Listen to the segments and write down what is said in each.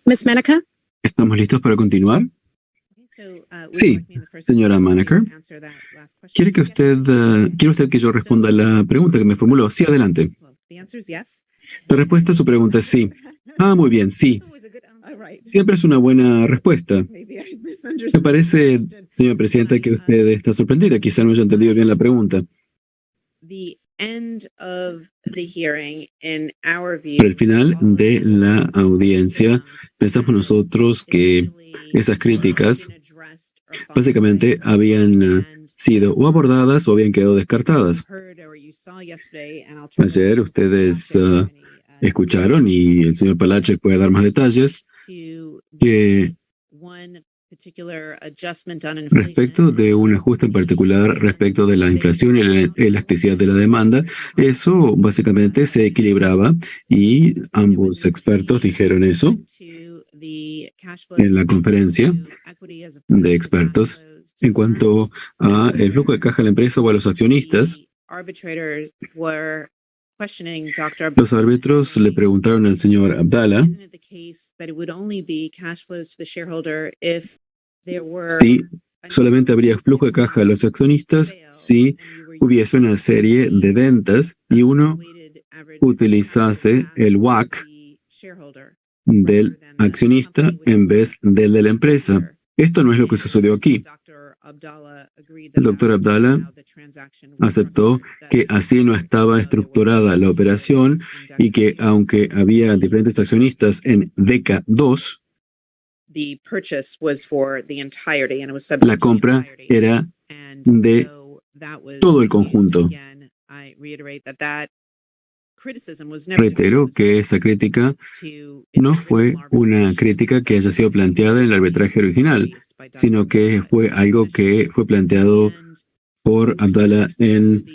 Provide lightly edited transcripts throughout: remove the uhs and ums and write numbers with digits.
Ms. Maneker? ¿Estamos listos para continuar? Sí, señora Maneker. ¿Quiere usted que yo responda a la pregunta que me formuló? Sí, adelante. La respuesta a su pregunta es sí. Ah, muy bien, sí. Siempre es una buena respuesta. Me parece, señora presidenta, que usted está sorprendida. Quizá no haya entendido bien la pregunta. Para el final de la audiencia, pensamos nosotros que esas críticas básicamente habían sido o abordadas o habían quedado descartadas. Ayer ustedes escucharon, y el señor Palachek puede dar más detalles, que respecto de un ajuste en particular respecto de la inflación y la elasticidad de la demanda, eso básicamente se equilibraba y ambos expertos dijeron eso en la conferencia de expertos. En cuanto a el flujo de caja de la empresa o a los accionistas, los árbitros le preguntaron al señor Abdallah si solamente habría flujo de caja a los accionistas si hubiese una serie de ventas y uno utilizase el WACC del accionista en vez del de la empresa. Esto no es lo que sucedió aquí. El doctor Abdallah aceptó que así no estaba estructurada la operación y que aunque había diferentes accionistas en DECA 2, la compra era de todo el conjunto. Reitero que esa crítica no fue una crítica que haya sido planteada en el arbitraje original, sino que fue algo que fue planteado por Abdallah en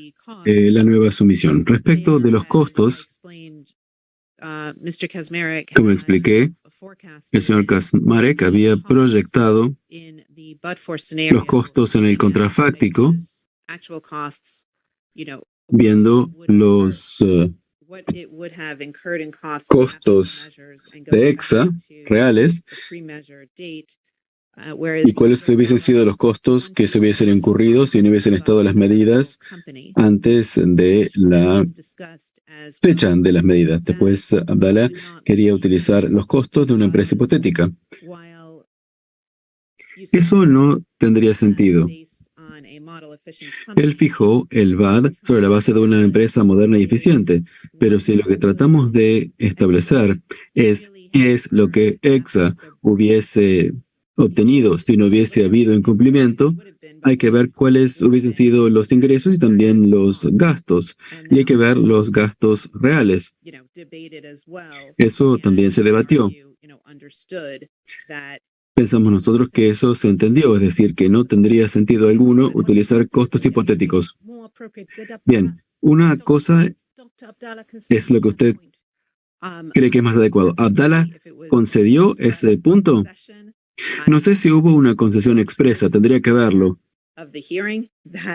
la nueva sumisión. Respecto de los costos, como expliqué, el señor Kaczmarek había proyectado los costos en el contrafáctico, viendo los costos de EXA reales y cuáles hubiesen sido los costos que se hubiesen incurrido si no hubiesen estado las medidas antes de la fecha de las medidas. Después, Abdallah quería utilizar los costos de una empresa hipotética. Eso no tendría sentido. Él fijó el VAD sobre la base de una empresa moderna y eficiente, pero si lo que tratamos de establecer es qué es lo que EXA hubiese obtenido si no hubiese habido incumplimiento, hay que ver cuáles hubiesen sido los ingresos y también los gastos, y hay que ver los gastos reales. Eso también se debatió. Pensamos nosotros que eso se entendió, es decir, que no tendría sentido alguno utilizar costos hipotéticos. Bien, una cosa es lo que usted cree que es más adecuado. ¿Abdallah concedió ese punto? No sé si hubo una concesión expresa, tendría que verlo.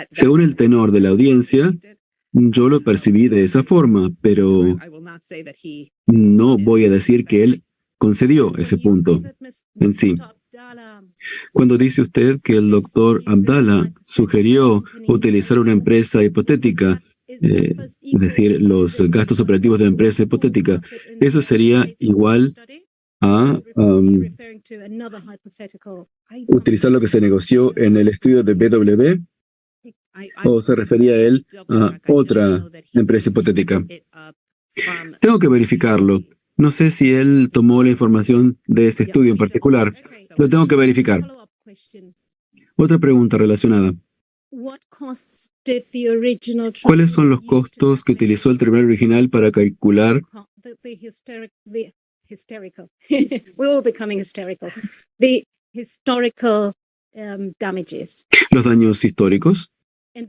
Según el tenor de la audiencia, yo lo percibí de esa forma, pero no voy a decir que él concedió ese punto en sí. Cuando dice usted que el doctor Abdallah sugirió utilizar una empresa hipotética, es decir, los gastos operativos de la empresa hipotética, eso sería igual a utilizar lo que se negoció en el estudio de BW, o se refería él a otra empresa hipotética. Tengo que verificarlo. No sé si él tomó la información de ese estudio en particular. Lo tengo que verificar. Otra pregunta relacionada. ¿Cuáles son los costos que utilizó el tribunal original para calcular los daños históricos? En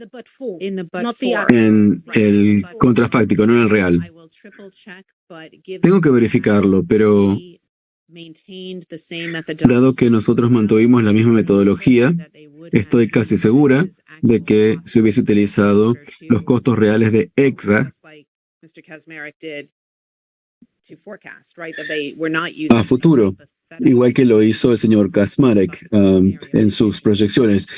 el contrafáctico, no en el real. Tengo que verificarlo, pero dado que nosotros mantuvimos la misma metodología, estoy casi segura de que se hubiese utilizado los costos reales de EXA a futuro. igual que lo hizo el señor Kaczmarek en sus proyecciones.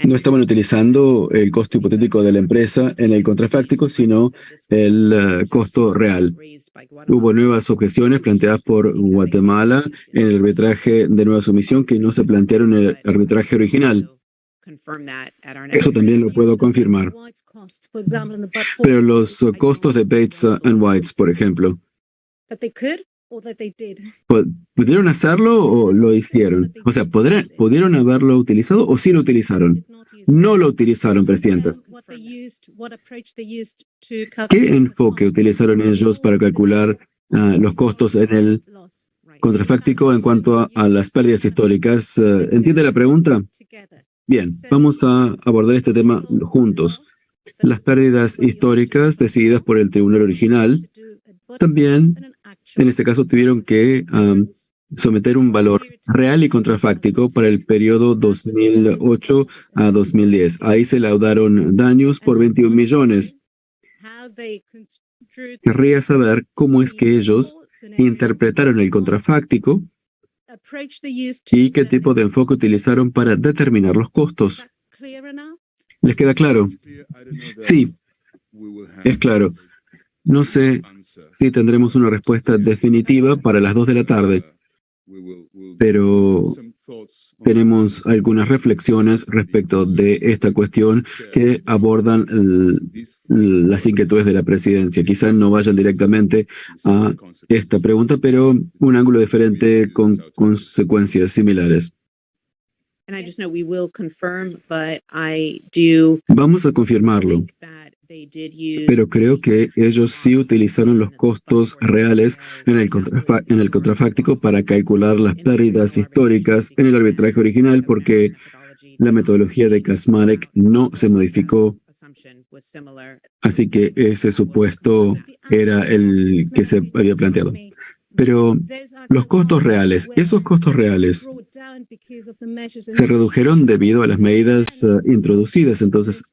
No estaban utilizando el costo hipotético de la empresa en el contrafáctico, sino el costo real. Hubo nuevas objeciones planteadas por Guatemala en el arbitraje de nueva sumisión que no se plantearon en el arbitraje original. Eso también lo puedo confirmar. Pero los costos de Bates and Whites, por ejemplo, ¿pudieron hacerlo o lo hicieron? O sea, ¿pudieron haberlo utilizado o sí lo utilizaron? No lo utilizaron, Presidenta. ¿Qué enfoque utilizaron ellos para calcular los costos en el contrafáctico en cuanto a las pérdidas históricas? ¿Entiende la pregunta? Bien, vamos a abordar este tema juntos. Las pérdidas históricas decididas por el tribunal original también, en este caso, tuvieron que someter un valor real y contrafáctico para el periodo 2008 a 2010. Ahí se laudaron daños por 21 millones. Querría saber cómo es que ellos interpretaron el contrafáctico y qué tipo de enfoque utilizaron para determinar los costos. ¿Les queda claro? Sí, es claro. No sé si tendremos una respuesta definitiva para las 2 de la tarde, pero tenemos algunas reflexiones respecto de esta cuestión que abordan las inquietudes de la presidencia. Quizás no vayan directamente a esta pregunta, pero un ángulo diferente con consecuencias similares. Vamos a confirmarlo, pero creo que ellos sí utilizaron los costos reales en el contrafáctico para calcular las pérdidas históricas en el arbitraje original, porque la metodología de Kaczmarek no se modificó. Así que ese supuesto era el que se había planteado. Pero los costos reales, esos costos reales se redujeron debido a las medidas introducidas, entonces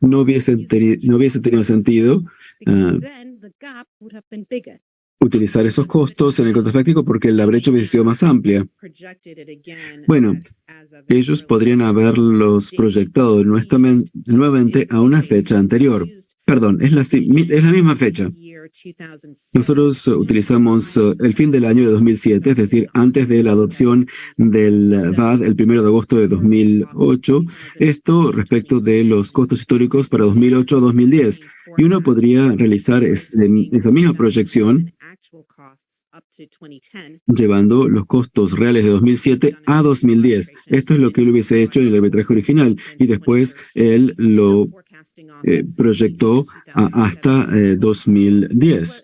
no hubiese tenido sentido utilizar esos costos en el contrafáctico porque la brecha hubiese sido más amplia. Bueno, ellos podrían haberlos proyectado nuevamente a una fecha anterior. Perdón, es la misma fecha. Nosotros utilizamos el fin del año de 2007, es decir, antes de la adopción del VAT el 1 de agosto de 2008, esto respecto de los costos históricos para 2008 a 2010. Y uno podría realizar esa misma proyección llevando los costos reales de 2007 a 2010. Esto es lo que él hubiese hecho en el arbitraje original y después él lo proyectó hasta 2010.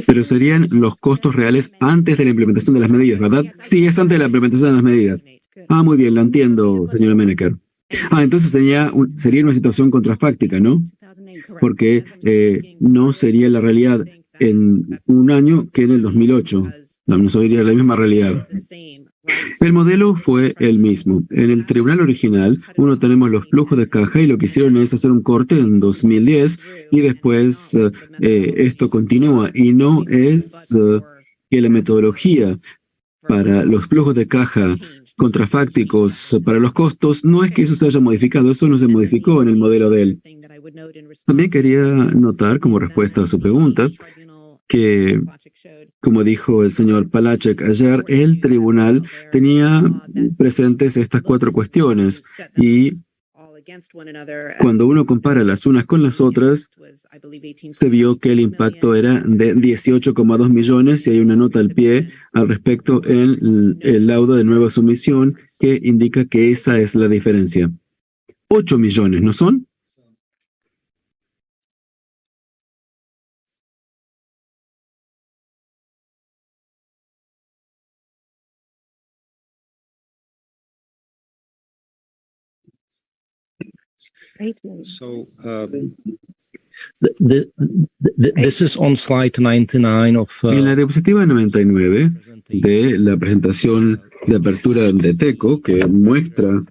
Pero serían los costos reales antes de la implementación de las medidas, ¿verdad? Sí, es antes de la implementación de las medidas. Muy bien, lo entiendo, señora Meneker. Entonces sería una situación contrafáctica, ¿no? Porque no sería la realidad en un año que en el 2008. No sería la misma realidad. El modelo fue el mismo. En el tribunal original, tenemos los flujos de caja y lo que hicieron es hacer un corte en 2010 y después esto continúa. Y no es que la metodología para los flujos de caja contrafácticos para los costos, no es que eso se haya modificado, eso no se modificó en el modelo de él. También quería notar, como respuesta a su pregunta, que, como dijo el señor Palachek ayer, el tribunal tenía presentes estas 4 cuestiones y cuando uno compara las unas con las otras, se vio que el impacto era de 18,2 millones y hay una nota al pie al respecto en el laudo de nueva sumisión que indica que esa es la diferencia. 8 millones, ¿no son? So, this is on slide 99 of... En la diapositiva 99 de la presentación de apertura de TECO, que muestra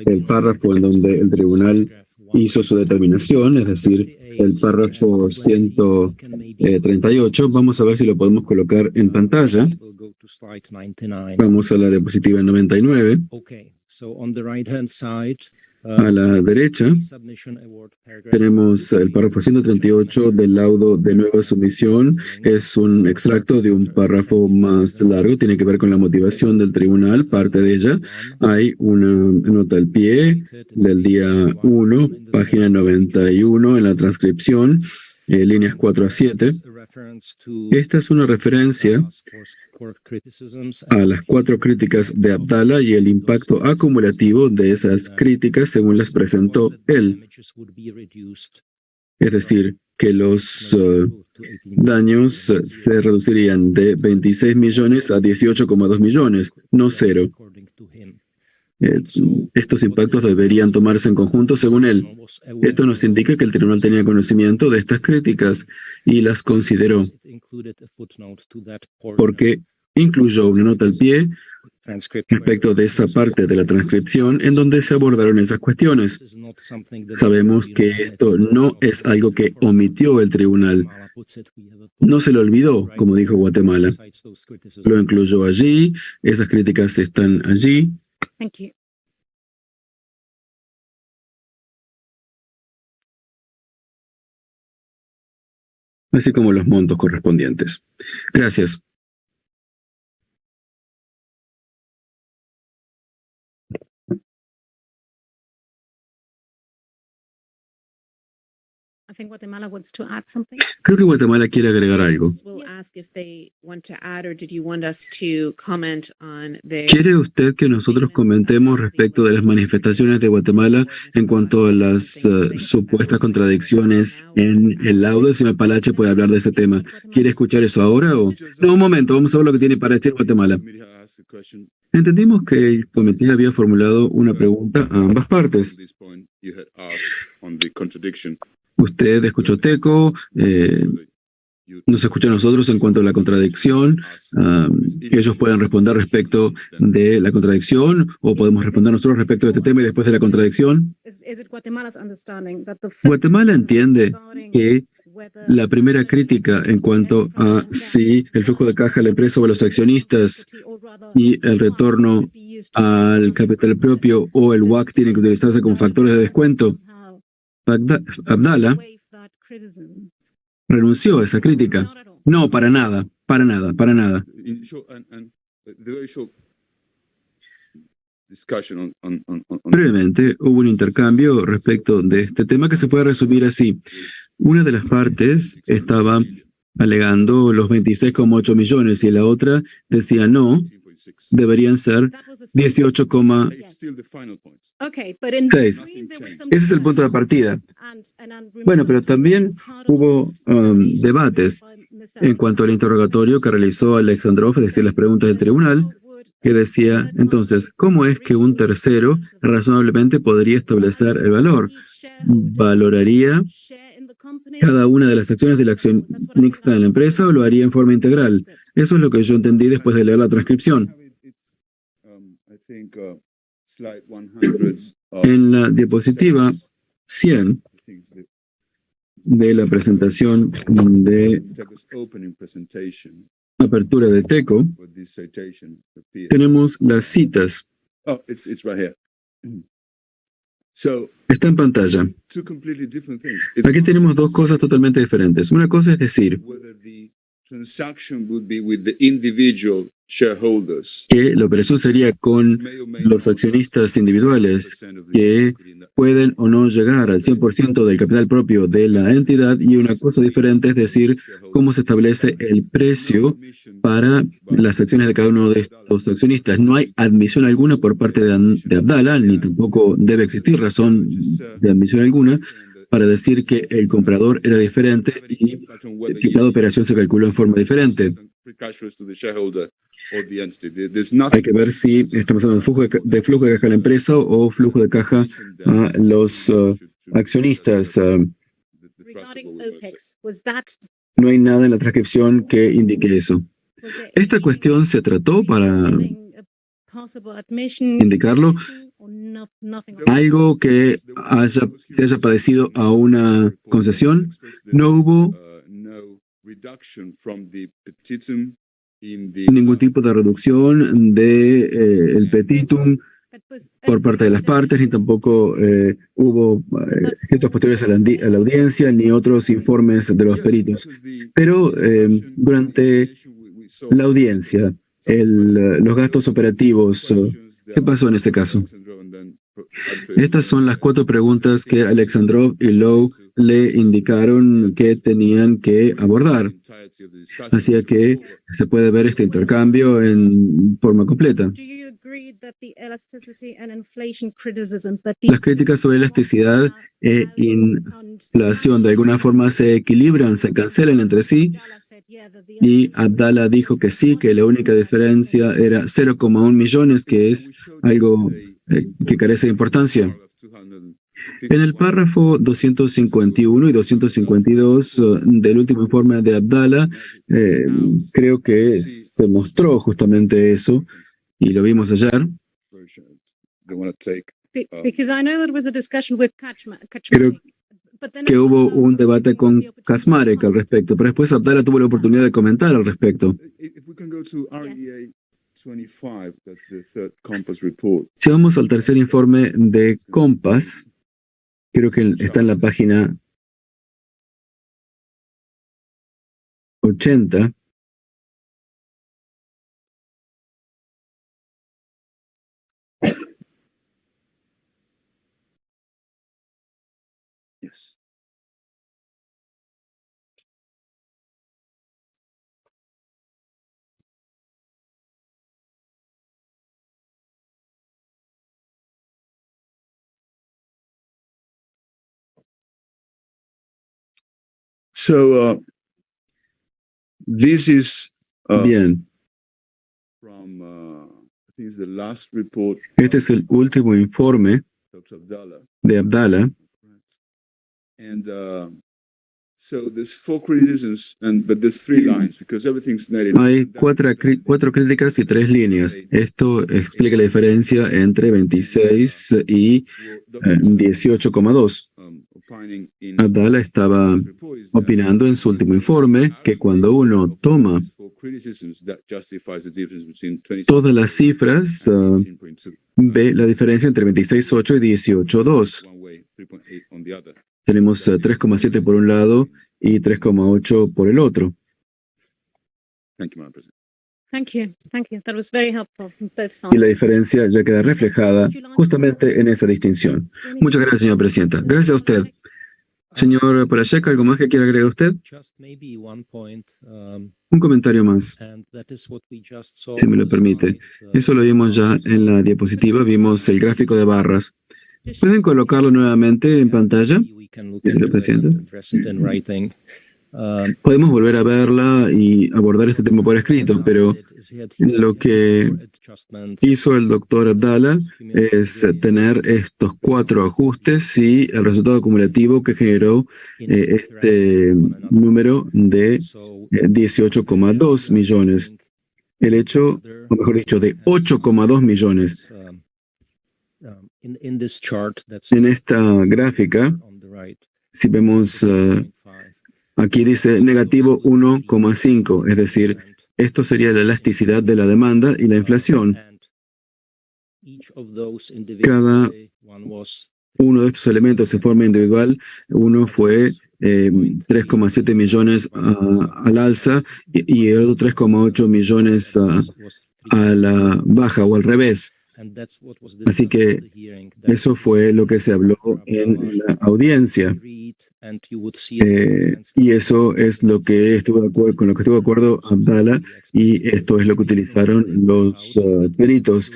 el párrafo en donde el tribunal hizo su determinación, es decir, el párrafo 138. Vamos a ver si lo podemos colocar en pantalla. We'll go to slide 99. Vamos a la diapositiva 99. Okay, so on the right-hand side, A la derecha submission award paragraph. tenemos el párrafo 138 del laudo de nueva sumisión. Es un extracto de un párrafo más largo, tiene que ver con la motivación del tribunal, parte de ella. Hay una nota al pie del día 1, página 91 en la transcripción, líneas 4 a 7. Esta es una referencia a las 4 críticas de Abdala y el impacto acumulativo de esas críticas según las presentó él. Es decir, que los daños se reducirían de 26 millones a 18,2 millones, no cero. Estos impactos deberían tomarse en conjunto según él. Esto nos indica que el tribunal tenía conocimiento de estas críticas y las consideró, porque incluyó una nota al pie respecto de esa parte de la transcripción en donde se abordaron esas cuestiones. Sabemos que esto no es algo que omitió el tribunal. No se lo olvidó, como dijo Guatemala. Lo incluyó allí, esas críticas están allí. Thank you. Así como los montos correspondientes. Gracias. I think Guatemala wants to add something. Creo que Guatemala quiere agregar algo. We'll ask if they want to add, or did you want us to comment on the... ¿Quiere usted que nosotros comentemos respecto de las manifestaciones de Guatemala en cuanto a las supuestas contradicciones en el laudo? El señor Palache puede hablar de ese tema. ¿Quiere escuchar eso ahora o...? No, un momento, vamos a ver lo que tiene para decir Guatemala. Entendimos que el comité había formulado una pregunta a ambas partes. Usted escuchó TECO, nos escucha a nosotros en cuanto a la contradicción. Ellos pueden responder respecto de la contradicción o podemos responder nosotros respecto de este tema y después de la contradicción. Guatemala entiende que la primera crítica en cuanto a si el flujo de caja de la empresa o a los accionistas y el retorno al capital propio o el WACC tienen que utilizarse como factores de descuento. Abdala renunció a esa crítica. No, para nada, para nada, para nada. Brevemente, hubo un intercambio respecto de este tema que se puede resumir así. Una de las partes estaba alegando los 26,8 millones y la otra decía no, deberían ser 18,6. Ese es el punto de partida. Bueno, pero también hubo debates en cuanto al interrogatorio que realizó Alexandrov, es decir, las preguntas del tribunal, que decía, entonces, ¿cómo es que un tercero razonablemente podría establecer el valor? ¿Valoraría cada una de las acciones de la acción mixta en la empresa o lo haría en forma integral? Eso es lo que yo entendí después de leer la transcripción. En la diapositiva 100 de la presentación de apertura de TECO, tenemos las citas. Está en pantalla. Aquí tenemos dos cosas totalmente diferentes. Una cosa es decir que la operación sería con los accionistas individuales que pueden o no llegar al 100% del capital propio de la entidad, y una cosa diferente es decir cómo se establece el precio para las acciones de cada uno de estos accionistas. No hay admisión alguna por parte de Abdala, ni tampoco debe existir razón de admisión alguna para decir que el comprador era diferente y que cada operación se calculó en forma diferente. Hay que ver si estamos hablando de flujo de caja a la empresa o flujo de caja a los accionistas. No hay nada en la transcripción que indique eso. Esta cuestión se trató para indicarlo. or nothing? algo que se haya padecido a una concesión. No hubo ningún tipo de reducción de el petitum por parte de las partes, ni tampoco hubo escritos posteriores a la audiencia, ni otros informes de los peritos. Pero durante la audiencia, los gastos operativos, ¿qué pasó en ese caso? Estas son las 4 preguntas que Alexandrov y Lowe le indicaron que tenían que abordar. Así que se puede ver este intercambio en forma completa. Las críticas sobre elasticidad e inflación de alguna forma se equilibran, se cancelan entre sí, y Abdallah dijo que sí, que la única diferencia era 0,1 millones, que es algo que carece de importancia. En el párrafo 251 y 252 del último informe de Abdallah, creo que se mostró justamente eso, y lo vimos ayer. Creo que hubo un debate con Kaczmarek al respecto, pero después Abdallah tuvo la oportunidad de comentar al respecto. Si vamos al tercer informe de Compass, creo que está en la página 80. Yes. So this is Bien, from I think it's the last report este es el último informe Dr. Abdallah. de Abdallah. And so there's 4 criticisms, but there's 3 lines because everything's netted. Hay 4 críticas y 3 líneas. Esto explica la diferencia entre 26 y 18,2. Abdallah estaba opinando en su último informe que cuando uno toma todas las cifras, ve la diferencia entre 26,8 y 18,2. Tenemos 3,7 por un lado y 3,8 por el otro. Thank you, Madam President. Thank you. Thank you. That was very helpful from both Y la sides. diferencia ya queda reflejada justamente en esa distinción. Muchas gracias, señora presidenta. Gracias a usted. Señor Porashek, ¿algo más que quiera agregar usted? Just maybe one point, Un comentario más, and that is what we just saw si me lo on the permite. slide, Eso lo vimos ya en la diapositiva, vimos el gráfico de barras. ¿Pueden colocarlo nuevamente en pantalla? we can look Dice la into it presidenta. and address it in writing. Podemos volver a verla y abordar este tema por escrito, pero lo que hizo el doctor Abdallah es tener estos 4 ajustes y el resultado acumulativo que generó este número de 18,2 millones. El hecho, o mejor dicho, de 8,2 millones. En esta gráfica, si vemos, aquí dice negativo 1,5, es decir, esto sería la elasticidad de la demanda y la inflación. Cada uno de estos elementos en forma individual, uno fue 3,7 millones al alza y el otro 3,8 millones a la baja o al revés. Así que eso fue lo que se habló en la audiencia. Y eso es lo que estuvo de acuerdo, con lo que estuvo de acuerdo Abdallah, y esto es lo que utilizaron los peritos.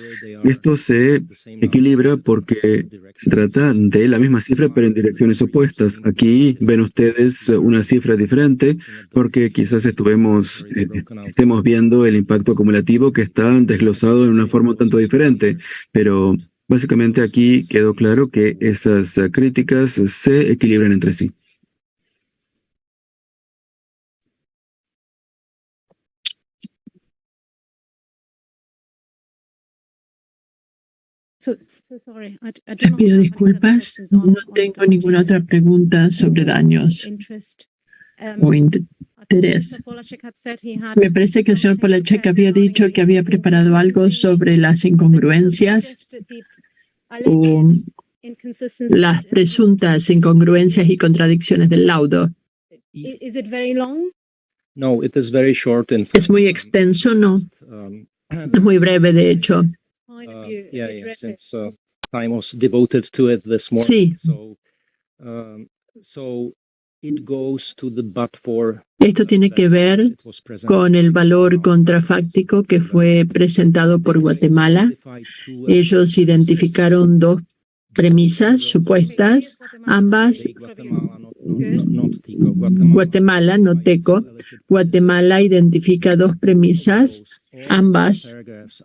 Esto se equilibra porque se trata de la misma cifra, pero en direcciones opuestas. Aquí ven ustedes una cifra diferente porque quizás estemos viendo el impacto acumulativo que está desglosado en una forma un tanto diferente, pero básicamente aquí quedó claro que esas críticas se equilibran entre sí. So sorry. I do Les not pido have any further disculpas, questions on- no on tengo ninguna damages otra pregunta sobre or daños interest. o I thought interés. Mr. Polacek had said he had Me parece que el señor something Polacek prepared había regarding dicho the que había preparado algo sobre las incongruencias o las presuntas incongruencias y contradicciones del laudo. Is it very long? No, it is very short. In Es fact, muy extenso, no, um, es muy breve, de hecho. Fine if Uh, you yeah, address it. since time was devoted to it this morning. Sí. So it goes to the but for. Esto tiene que ver con el valor contrafáctico que fue presentado por Guatemala. Ellos identificaron dos premisas supuestas, ambas Guatemala, no TECO. Guatemala identifica dos premisas, ambas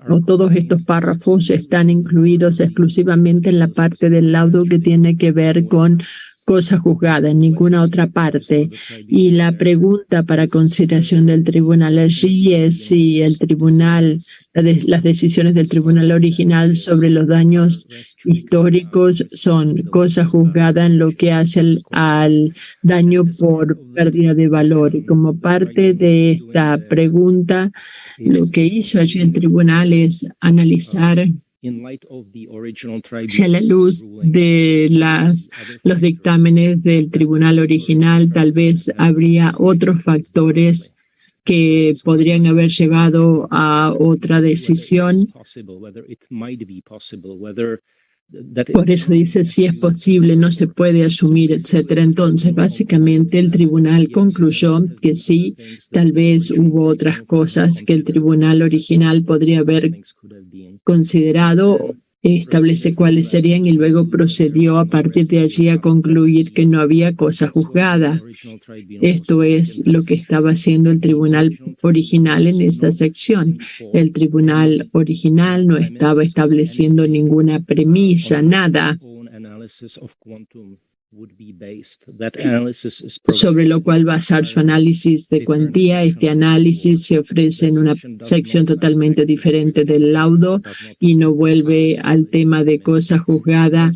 o todos estos párrafos están incluidos exclusivamente en la parte del laudo que tiene que ver con cosa juzgada, en ninguna otra parte. Y la pregunta para consideración del tribunal allí es si el tribunal, las decisiones del tribunal original sobre los daños históricos son cosa juzgada en lo que hace al daño por pérdida de valor. Y como parte de esta pregunta, lo que hizo allí el tribunal es analizar si a la luz de los dictámenes del tribunal original tal vez habría otros factores que podrían haber llevado a otra decisión. Por eso dice si es posible, no se puede asumir, etcétera. Entonces, básicamente el tribunal concluyó que sí, tal vez hubo otras cosas que el tribunal original podría haber considerado, establece cuáles serían y luego procedió a partir de allí a concluir que no había cosa juzgada. Esto es lo que estaba haciendo el tribunal original en esa sección. El tribunal original no estaba estableciendo ninguna premisa, nada, sobre lo cual basar su análisis de cuantía. Este análisis se ofrece en una sección totalmente diferente del laudo y no vuelve al tema de cosa juzgada.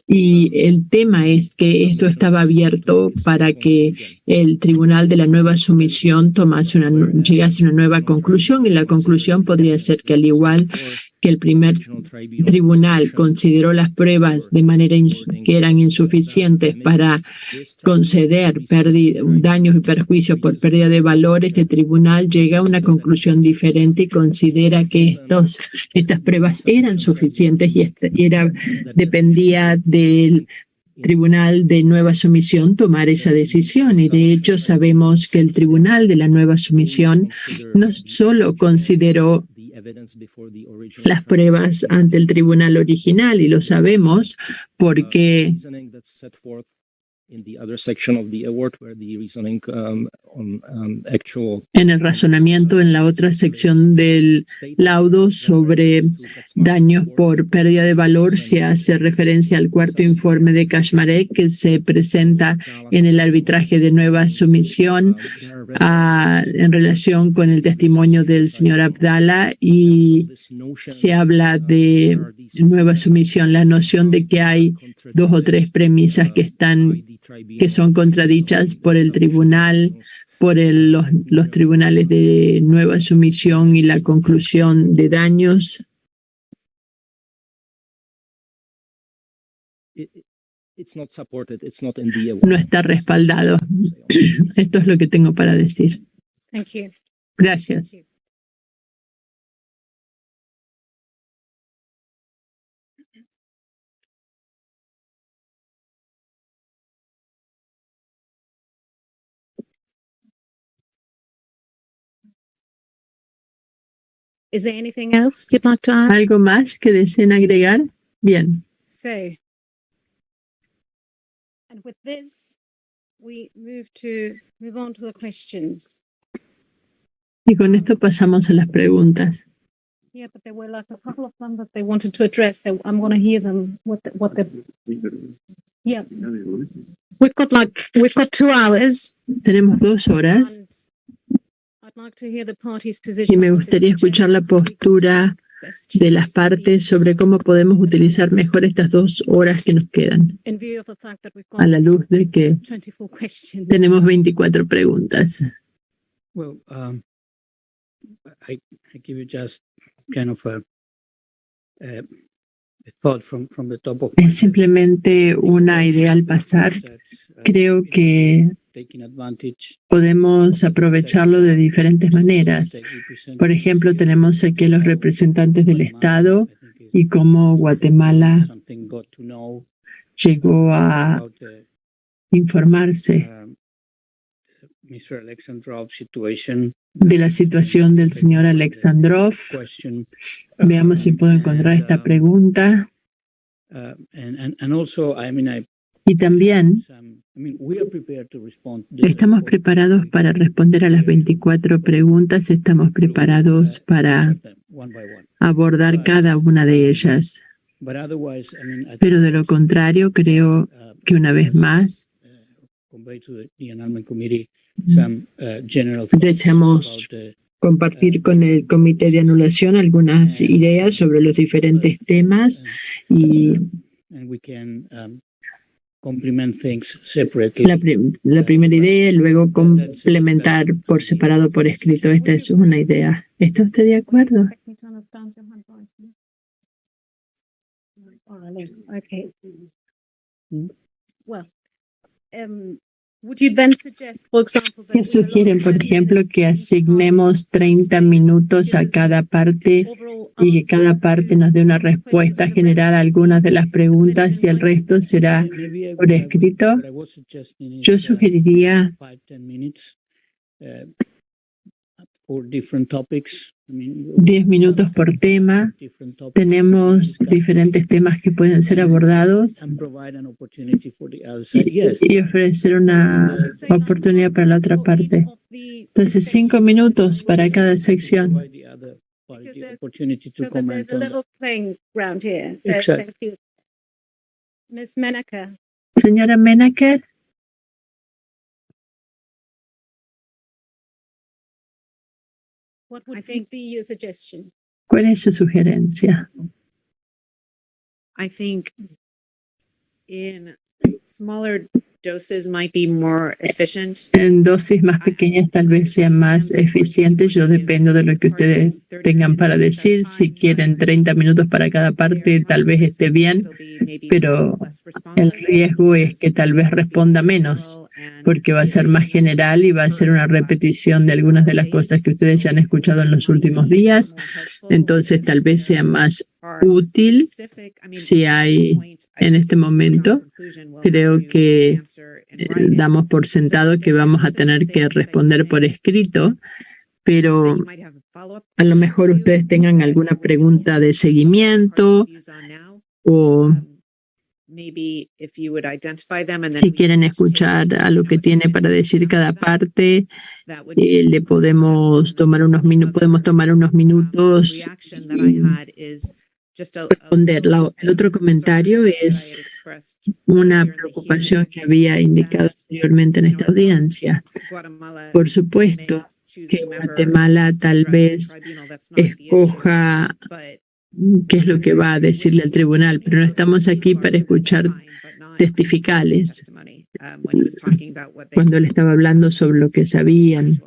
Y el tema es que esto estaba abierto para que el tribunal de la nueva sumisión llegase a una nueva conclusión, y la conclusión podría ser que al igual que el primer tribunal consideró las pruebas de manera que eran insuficientes para conceder daños y perjuicios por pérdida de valor, este tribunal llega a una conclusión diferente y considera que estas pruebas eran suficientes y dependía del tribunal de nueva sumisión tomar esa decisión. Y de hecho sabemos que el tribunal de la nueva sumisión no solo consideró las pruebas ante el tribunal original, y lo sabemos porque en el razonamiento en la otra sección del laudo sobre daños por pérdida de valor se hace referencia al cuarto informe de Kaczmarek que se presenta en el arbitraje de nueva sumisión en relación con el testimonio del señor Abdala, y se habla de nueva sumisión, la noción de que hay dos o tres premisas que son contradichas por el tribunal, por los tribunales de nueva sumisión y la conclusión de daños. No está respaldado. Esto es lo que tengo para decir. Thank you. Gracias. Is there anything else you'd like to add? ¿Algo más que deseen agregar? Bien. So, and with this, we move on to the questions. Y con esto pasamos a las preguntas. Yeah, but there were like a couple of them that they wanted to address. So I'm going to hear them. Yeah, we've got 2 hours. Tenemos 2 horas And I'd like to hear the parties' position. y me gustaría escuchar la postura de las partes sobre cómo podemos utilizar mejor estas 2 horas que nos quedan, In view of the fact that we've a la got luz de que 24 questions. tenemos 24 preguntas. Well, I give you just kind of a thought from the top of my Es simplemente una idea al pasar. head. Creo que Taking advantage podemos aprovecharlo de diferentes maneras. Por ejemplo, tenemos aquí a los representantes del Estado y cómo Guatemala something got to know llegó a about the informarse Mr. Alexandrov situation. de la situación del señor Alexandrov. Question. Veamos si puedo encontrar esta pregunta. And also, I mean, Y también we are prepared to respond. to estamos preparados para responder a las 24 preguntas. Estamos preparados para one by one. abordar cada una de ellas. But otherwise, I mean, I Pero de lo contrario, creo que una vez más convey to the Annulment Committee some general thoughts deseamos about the compartir con el Comité de Anulación algunas ideas sobre los diferentes temas y and we can complement things separately. la primera idea y luego complementar por separado por escrito. Esta es una idea. ¿Está usted de acuerdo? Expect me to understand your handwriting. Okay. Well, would you then suggest, for example, that ¿Qué sugieren, por ejemplo, que asignemos 30 minutos a cada parte y que cada parte nos dé una respuesta general a algunas de las preguntas y el resto será por escrito? Yo sugeriría 5-10 minutes for different topics. 10 minutos por tema. Different topics. Tenemos diferentes temas que pueden ser abordados And provide an opportunity for the other side. Yes. y ofrecer una oportunidad para la otra parte. Entonces, 5 minutos para cada sección. Provide the other party Because the there's- opportunity to so that comment there's a on that. level playing ground here. So Exactly. thank you. Ms. Menaka, Señora Menaker, what would think- be your suggestion? ¿cuál es su sugerencia? I think in smaller doses might be more efficient. En dosis más pequeñas tal vez sean más eficientes. Yo dependo de lo que ustedes tengan para decir. Si quieren 30 minutos para cada parte, tal vez esté bien, pero el riesgo es que tal vez responda menos, porque va a ser más general y va a ser una repetición de algunas de las cosas que ustedes ya han escuchado en los últimos días. Entonces, tal vez sea más útil si hay en este momento. Creo que damos por sentado que vamos a tener que responder por escrito, pero a lo mejor ustedes tengan alguna pregunta de seguimiento o si quieren escuchar a lo que tiene para decir cada parte, le podemos tomar unos minutos responder. El otro comentario es una preocupación que había indicado anteriormente en esta audiencia. Por supuesto que Guatemala tal vez escoja qué es lo que va a decirle al tribunal, pero no estamos aquí para escuchar testificales. Cuando él estaba hablando sobre lo que sabían,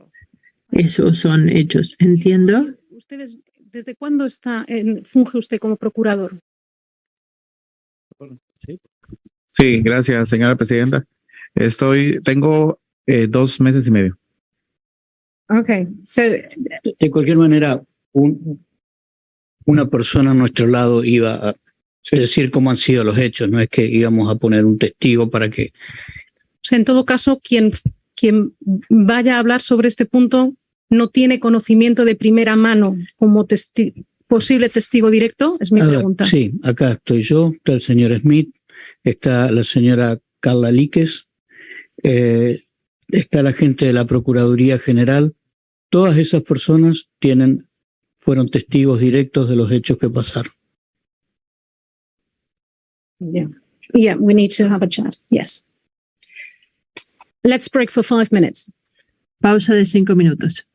esos son hechos. Entiendo. Ustedes, ¿desde cuándo funge usted como procurador? Sí, gracias, señora presidenta. Tengo 2 meses y medio. Okay, so De cualquier manera, una persona a nuestro lado iba a decir cómo han sido los hechos, no es que íbamos a poner un testigo para que... en todo caso, quien vaya a hablar sobre este punto no tiene conocimiento de primera mano como posible testigo directo, es mi A ver, pregunta. sí, acá estoy yo, está el señor Smith, está la señora Carla Líquez, está la gente de la Procuraduría General. Todas esas personas fueron testigos directos de los hechos que pasaron. Yeah, we need to have a chat. Yes. Let's break for 5 minutes. Pausa de 5 minutos.